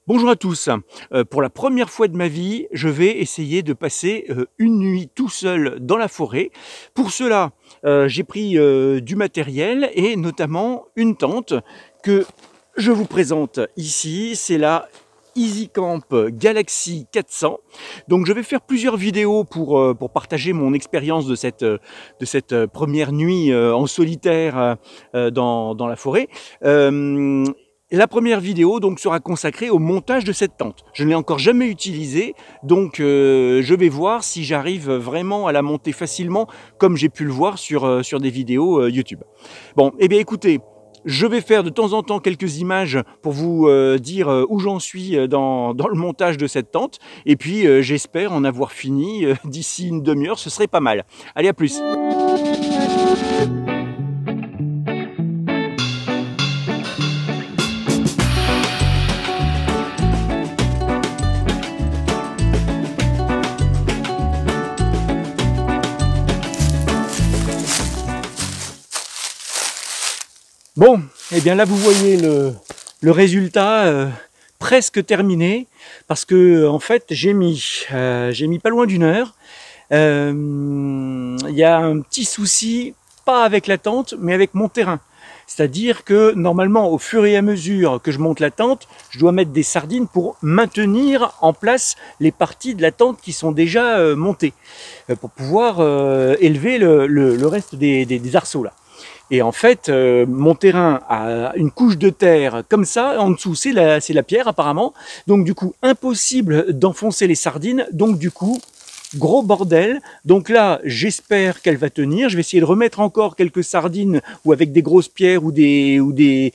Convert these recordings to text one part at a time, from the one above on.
Bonjour à tous. Pour la première fois de ma vie, je vais essayer de passer une nuit tout seul dans la forêt. Pour cela, j'ai pris du matériel et notamment une tente que je vous présente ici. C'est la EasyCamp Galaxy 400. Donc je vais faire plusieurs vidéos pour partager mon expérience de cette première nuit en solitaire dans la forêt. La première vidéo donc sera consacrée au montage de cette tente. Je ne l'ai encore jamais utilisée, donc je vais voir si j'arrive vraiment à la monter facilement, comme j'ai pu le voir sur des vidéos YouTube. Bon, eh bien écoutez, je vais faire de temps en temps quelques images pour vous dire où j'en suis dans le montage de cette tente, et puis j'espère en avoir fini d'ici une demi-heure, ce serait pas mal. Allez, à plus! Bon, et eh bien là vous voyez le résultat presque terminé, parce que en fait j'ai mis pas loin d'une heure. Il y a un petit souci, pas avec la tente, mais avec mon terrain. C'est-à-dire que normalement, au fur et à mesure que je monte la tente, je dois mettre des sardines pour maintenir en place les parties de la tente qui sont déjà montées, pour pouvoir élever le reste des arceaux là. Et en fait, mon terrain a une couche de terre comme ça, en dessous c'est la pierre apparemment, donc du coup impossible d'enfoncer les sardines, donc du coup gros bordel. Donc là, j'espère qu'elle va tenir. Je vais essayer de remettre encore quelques sardines ou avec des grosses pierres ou des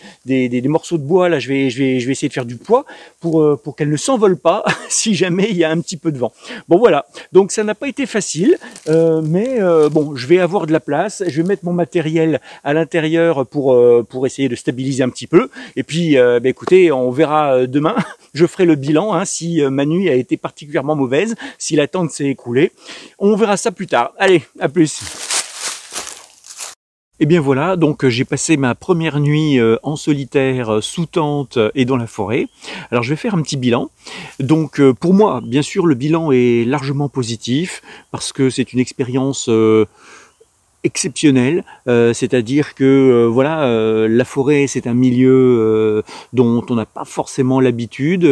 morceaux de bois. Là, je vais essayer de faire du poids pour qu'elle ne s'envole pas si jamais il y a un petit peu de vent. Bon, voilà. Donc ça n'a pas été facile, mais bon, je vais avoir de la place. Je vais mettre mon matériel à l'intérieur pour essayer de stabiliser un petit peu. Et puis, bah, écoutez, on verra demain. Je ferai le bilan hein, si ma nuit a été particulièrement mauvaise, si la tente s'est écroulée. On verra ça plus tard. Allez, à plus. Et bien voilà, donc j'ai passé ma première nuit en solitaire, sous tente et dans la forêt. Alors je vais faire un petit bilan. Donc pour moi, bien sûr, le bilan est largement positif parce que c'est une expérience exceptionnel, c'est-à-dire que voilà, la forêt c'est un milieu dont on n'a pas forcément l'habitude,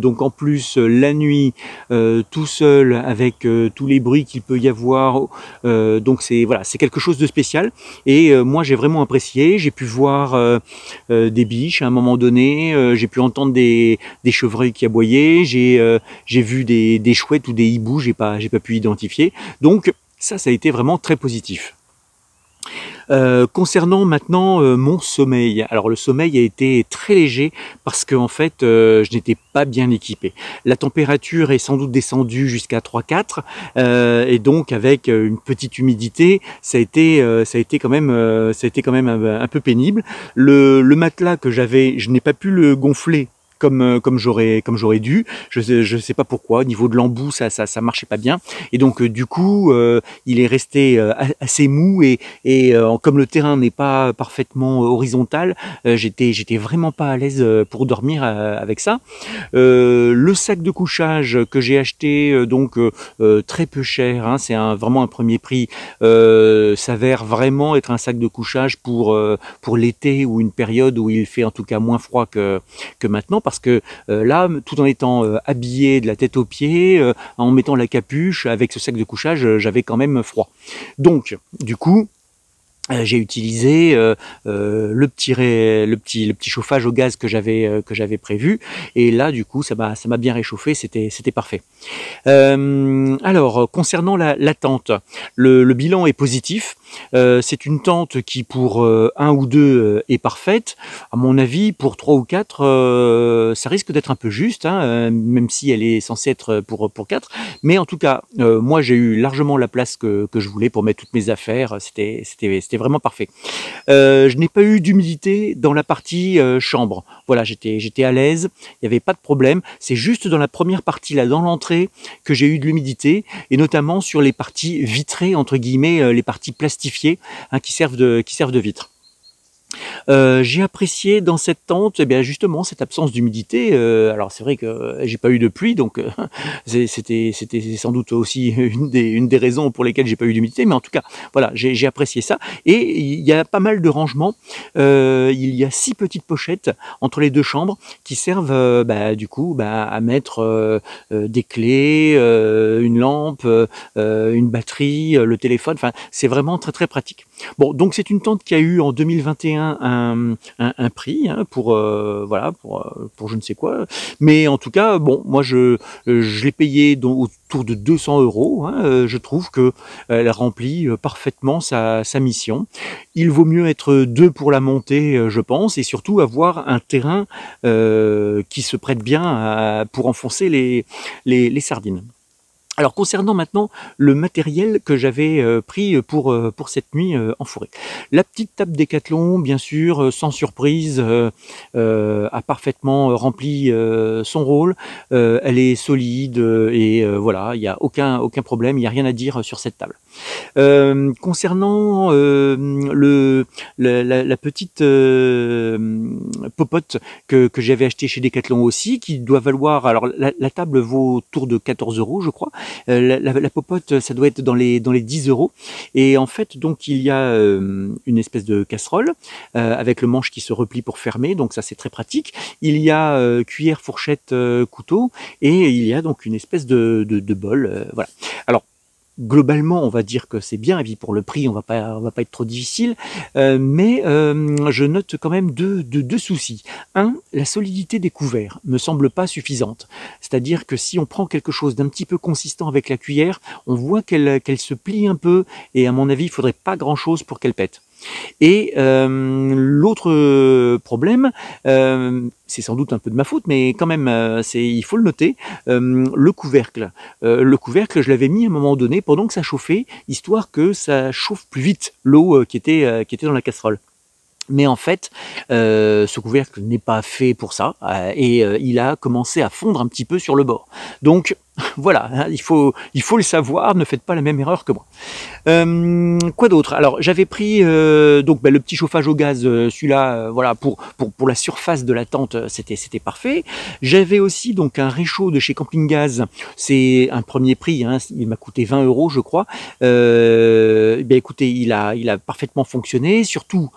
donc en plus la nuit tout seul avec tous les bruits qu'il peut y avoir, donc c'est voilà, c'est quelque chose de spécial et moi j'ai vraiment apprécié. J'ai pu voir des biches à un moment donné, j'ai pu entendre des chevreuils qui aboyaient, j'ai vu des chouettes ou des hiboux, j'ai pas pu identifier, donc ça a été vraiment très positif. Concernant maintenant mon sommeil, alors le sommeil a été très léger parce que en fait je n'étais pas bien équipé. La température est sans doute descendue jusqu'à 3-4 et donc avec une petite humidité, ça a été quand même un peu pénible. Le matelas que j'avais, je n'ai pas pu le gonfler comme j'aurais dû. Je sais pas pourquoi, au niveau de l'embout ça marchait pas bien, et donc du coup il est resté assez mou, et comme le terrain n'est pas parfaitement horizontal, j'étais vraiment pas à l'aise pour dormir avec ça. Le sac de couchage que j'ai acheté donc très peu cher, hein, c'est vraiment un premier prix, s'avère vraiment être un sac de couchage pour l'été ou une période où il fait en tout cas moins froid que maintenant, parce que là, tout en étant habillé de la tête aux pieds, en mettant la capuche, avec ce sac de couchage, j'avais quand même froid. Donc, du coup, j'ai utilisé le petit chauffage au gaz que j'avais prévu, et là du coup ça m'a bien réchauffé, c'était parfait. Alors concernant la tente, le bilan est positif. C'est une tente qui pour 1 ou 2 est parfaite. À mon avis pour 3 ou 4 ça risque d'être un peu juste, hein, même si elle est censée être pour 4, mais en tout cas moi j'ai eu largement la place que je voulais pour mettre toutes mes affaires. C'était vraiment parfait. Je n'ai pas eu d'humidité dans la partie chambre. Voilà, j'étais à l'aise, il n'y avait pas de problème. C'est juste dans la première partie, là, dans l'entrée, que j'ai eu de l'humidité, et notamment sur les parties vitrées, entre guillemets, les parties plastifiées, hein, qui servent de vitre. J'ai apprécié dans cette tente, eh bien justement cette absence d'humidité. Alors c'est vrai que j'ai pas eu de pluie, donc c'était sans doute aussi une des raisons pour lesquelles j'ai pas eu d'humidité. Mais en tout cas, voilà, j'ai apprécié ça. Et il y a pas mal de rangements. Il y a 6 petites pochettes entre les deux chambres qui servent du coup à mettre des clés, une lampe, une batterie, le téléphone. Enfin, c'est vraiment très très pratique. Bon, donc c'est une tente qui a eu en 2021 un prix pour voilà pour je ne sais quoi, mais en tout cas bon, moi je l'ai payé autour de 200 €. Je trouve que elle remplit parfaitement sa mission. Il vaut mieux être deux pour la montée, je pense, et surtout avoir un terrain qui se prête bien pour enfoncer les sardines. Alors concernant maintenant le matériel que j'avais pris pour cette nuit en forêt. La petite table Décathlon, bien sûr, sans surprise, a parfaitement rempli son rôle. Elle est solide et voilà, il n'y a aucun problème, il n'y a rien à dire sur cette table. Concernant la petite popote que j'avais achetée chez Decathlon aussi, qui doit valoir, alors la table vaut autour de 14 € je crois, la popote ça doit être dans les 10 €, et en fait donc il y a une espèce de casserole avec le manche qui se replie pour fermer, donc ça c'est très pratique. Il y a cuillère, fourchette, couteau, et il y a donc une espèce de bol, voilà. Alors globalement, on va dire que c'est bien, et puis pour le prix, on va pas être trop difficile, mais je note quand même deux soucis. Un, la solidité des couverts me semble pas suffisante. C'est-à-dire que si on prend quelque chose d'un petit peu consistant avec la cuillère, on voit qu'elle se plie un peu, et à mon avis, il faudrait pas grand-chose pour qu'elle pète. Et l'autre problème, c'est sans doute un peu de ma faute, mais quand même, il faut le noter, le couvercle. Le couvercle, je l'avais mis à un moment donné pendant que ça chauffait, histoire que ça chauffe plus vite l'eau qui était dans la casserole. Mais en fait, ce couvercle n'est pas fait pour ça, et il a commencé à fondre un petit peu sur le bord. Donc voilà, hein, il faut le savoir, ne faites pas la même erreur que moi. Quoi d'autre? Alors j'avais pris donc le petit chauffage au gaz, celui-là, voilà, pour la surface de la tente, c'était parfait. J'avais aussi donc un réchaud de chez Camping Gaz, c'est un premier prix, hein, il m'a coûté 20 € je crois. Écoutez, il a parfaitement fonctionné, surtout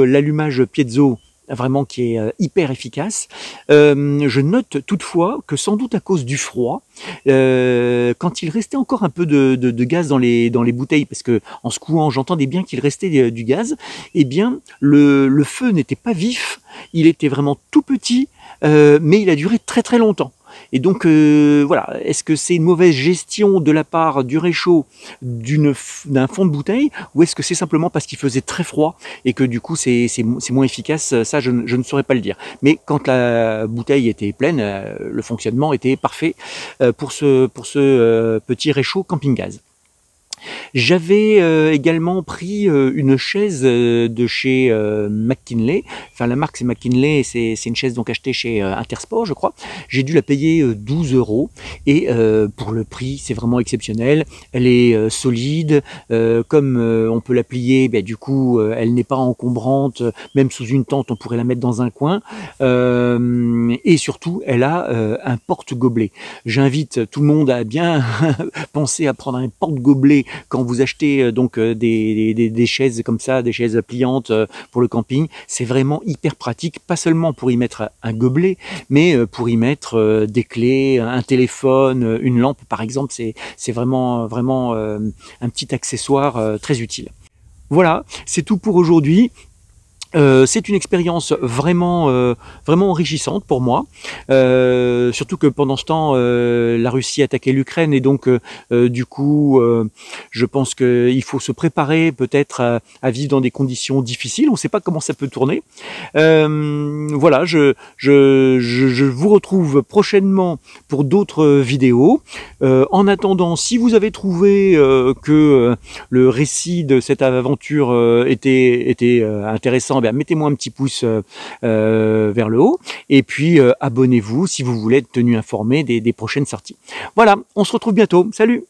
l'allumage piezo, vraiment qui est hyper efficace. Je note toutefois que sans doute à cause du froid, quand il restait encore un peu de gaz dans les bouteilles, parce que en secouant j'entendais bien qu'il restait du gaz, eh bien le feu n'était pas vif, il était vraiment tout petit, mais il a duré très très longtemps. Et donc voilà, est-ce que c'est une mauvaise gestion de la part du réchaud d'un fond de bouteille, ou est-ce que c'est simplement parce qu'il faisait très froid et que du coup c'est moins efficace? Ça je ne saurais pas le dire. Mais quand la bouteille était pleine, le fonctionnement était parfait pour ce petit réchaud Camping Gaz. J'avais également pris une chaise de chez McKinley. Enfin, la marque c'est McKinley, c'est une chaise donc achetée chez Intersport, je crois. J'ai dû la payer 12 € et pour le prix, c'est vraiment exceptionnel. Elle est solide, comme on peut la plier, du coup, elle n'est pas encombrante. Même sous une tente, on pourrait la mettre dans un coin. Et surtout, elle a un porte-gobelet. J'invite tout le monde à bien penser à prendre un porte-gobelet quand vous achetez donc des chaises comme ça, des chaises pliantes pour le camping. C'est vraiment hyper pratique, pas seulement pour y mettre un gobelet, mais pour y mettre des clés, un téléphone, une lampe par exemple. C'est vraiment un petit accessoire très utile. Voilà, c'est tout pour aujourd'hui. C'est une expérience vraiment enrichissante pour moi, surtout que pendant ce temps la Russie attaquait l'Ukraine, et donc du coup je pense qu'il faut se préparer peut-être à vivre dans des conditions difficiles. On ne sait pas comment ça peut tourner. Voilà, je vous retrouve prochainement pour d'autres vidéos. En attendant, si vous avez trouvé que le récit de cette aventure était intéressant, mettez-moi un petit pouce vers le haut, et puis abonnez-vous si vous voulez être tenu informé des prochaines sorties. Voilà, on se retrouve bientôt. Salut!